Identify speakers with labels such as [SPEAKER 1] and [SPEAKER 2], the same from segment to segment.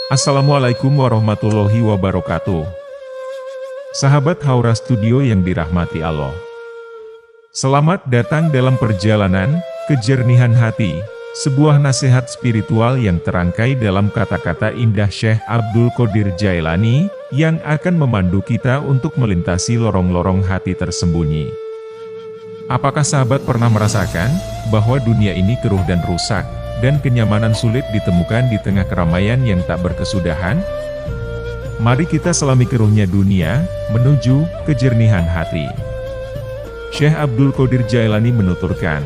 [SPEAKER 1] Assalamualaikum warahmatullahi wabarakatuh. Sahabat Haura Studio yang dirahmati Allah. Selamat datang dalam perjalanan kejernihan hati, sebuah nasihat spiritual yang terangkai dalam kata-kata indah Syekh Abdul Qadir Jailani, yang akan memandu kita untuk melintasi lorong-lorong hati tersembunyi. Apakah sahabat pernah merasakan bahwa dunia ini keruh dan rusak, dan kenyamanan sulit ditemukan di tengah keramaian yang tak berkesudahan? Mari kita selami keruhnya dunia, menuju kejernihan hati. Syekh Abdul Qadir Jailani menuturkan,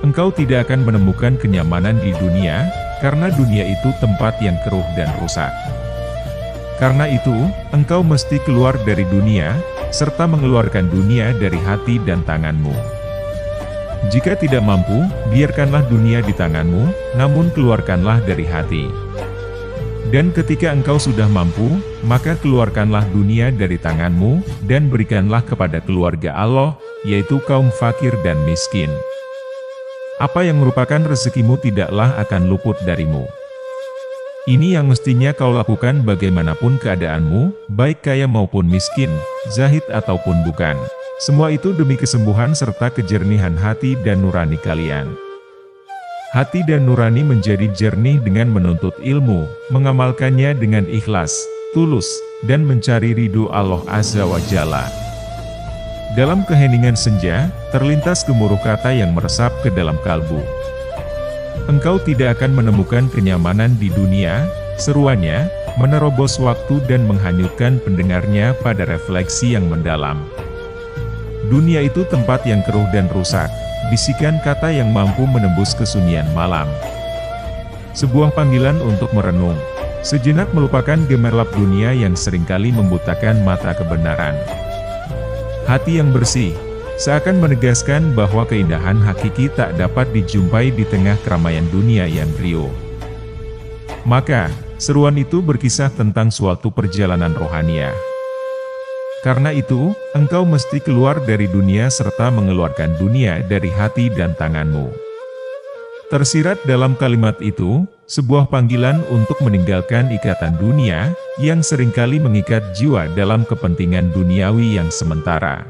[SPEAKER 1] engkau tidak akan menemukan kenyamanan di dunia, karena dunia itu tempat yang keruh dan rusak. Karena itu, engkau mesti keluar dari dunia, serta mengeluarkan dunia dari hati dan tanganmu. Jika tidak mampu, biarkanlah dunia di tanganmu, namun keluarkanlah dari hati. Dan ketika engkau sudah mampu, maka keluarkanlah dunia dari tanganmu, dan berikanlah kepada keluarga Allah, yaitu kaum fakir dan miskin. Apa yang merupakan rezekimu tidaklah akan luput darimu. Ini yang mestinya kau lakukan bagaimanapun keadaanmu, baik kaya maupun miskin, zahid ataupun bukan. Semua itu demi kesembuhan serta kejernihan hati dan nurani kalian. Hati dan nurani menjadi jernih dengan menuntut ilmu, mengamalkannya dengan ikhlas, tulus, dan mencari ridho Allah Azza wa Jalla. Dalam keheningan senja, terlintas gemuruh kata yang meresap ke dalam kalbu. Engkau tidak akan menemukan kenyamanan di dunia, seruannya, menerobos waktu dan menghanyutkan pendengarnya pada refleksi yang mendalam. Dunia itu tempat yang keruh dan rusak, bisikan kata yang mampu menembus kesunyian malam. Sebuah panggilan untuk merenung, sejenak melupakan gemerlap dunia yang seringkali membutakan mata kebenaran. Hati yang bersih, seakan menegaskan bahwa keindahan hakiki tak dapat dijumpai di tengah keramaian dunia yang riuh. Maka, seruan itu berkisah tentang suatu perjalanan rohaniah. Karena itu, engkau mesti keluar dari dunia serta mengeluarkan dunia dari hati dan tanganmu. Tersirat dalam kalimat itu, sebuah panggilan untuk meninggalkan ikatan dunia, yang seringkali mengikat jiwa dalam kepentingan duniawi yang sementara.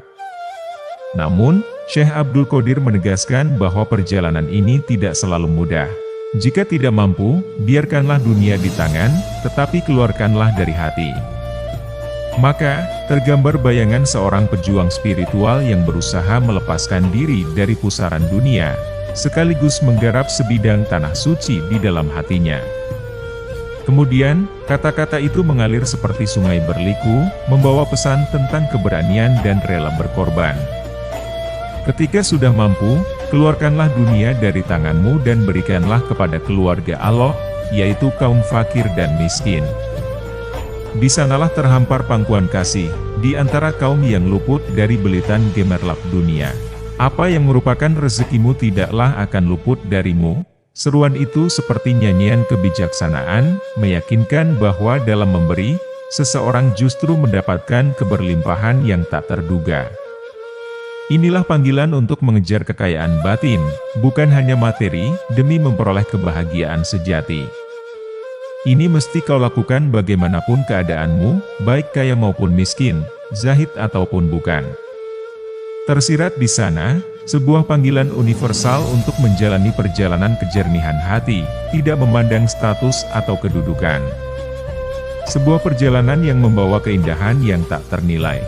[SPEAKER 1] Namun, Syekh Abdul Qadir menegaskan bahwa perjalanan ini tidak selalu mudah. Jika tidak mampu, biarkanlah dunia di tangan, tetapi keluarkanlah dari hati. Maka, tergambar bayangan seorang pejuang spiritual yang berusaha melepaskan diri dari pusaran dunia, sekaligus menggarap sebidang tanah suci di dalam hatinya. Kemudian, kata-kata itu mengalir seperti sungai berliku, membawa pesan tentang keberanian dan rela berkorban. Ketika sudah mampu, keluarkanlah dunia dari tanganmu dan berikanlah kepada keluarga Allah, yaitu kaum fakir dan miskin. Di sanalah terhampar pangkuan kasih, di antara kaum yang luput dari belitan gemerlap dunia. Apa yang merupakan rezekimu tidaklah akan luput darimu. Seruan itu seperti nyanyian kebijaksanaan, meyakinkan bahwa dalam memberi, seseorang justru mendapatkan keberlimpahan yang tak terduga. Inilah panggilan untuk mengejar kekayaan batin, bukan hanya materi, demi memperoleh kebahagiaan sejati. Ini mesti kau lakukan bagaimanapun keadaanmu, baik kaya maupun miskin, zahid ataupun bukan. Tersirat di sana, sebuah panggilan universal untuk menjalani perjalanan kejernihan hati, tidak memandang status atau kedudukan. Sebuah perjalanan yang membawa keindahan yang tak ternilai.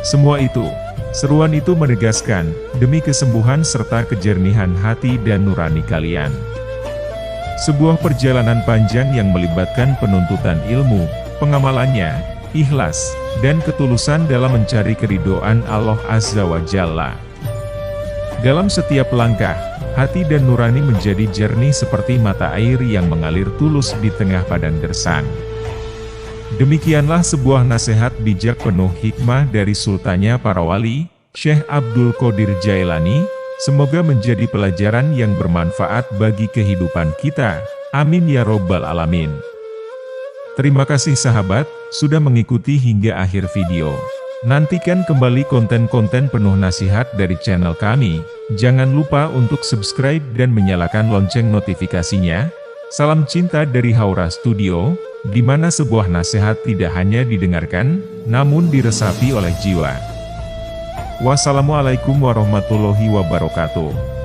[SPEAKER 1] Semua itu, seruan itu menegaskan, demi kesembuhan serta kejernihan hati dan nurani kalian. Sebuah perjalanan panjang yang melibatkan penuntutan ilmu, pengamalannya, ikhlas, dan ketulusan dalam mencari keridhaan Allah Azza wa Jalla. Dalam setiap langkah, hati dan nurani menjadi jernih seperti mata air yang mengalir tulus di tengah padang gersang. Demikianlah sebuah nasihat bijak penuh hikmah dari sultannya para wali, Syekh Abdul Qadir Jailani. Semoga menjadi pelajaran yang bermanfaat bagi kehidupan kita. Amin ya Robbal Alamin. Terima kasih sahabat, sudah mengikuti hingga akhir video. Nantikan kembali konten-konten penuh nasihat dari channel kami. Jangan lupa untuk subscribe dan menyalakan lonceng notifikasinya. Salam cinta dari Haura Studio. di mana sebuah nasihat tidak hanya didengarkan, namun diresapi oleh jiwa. Wassalamualaikum warahmatullahi wabarakatuh.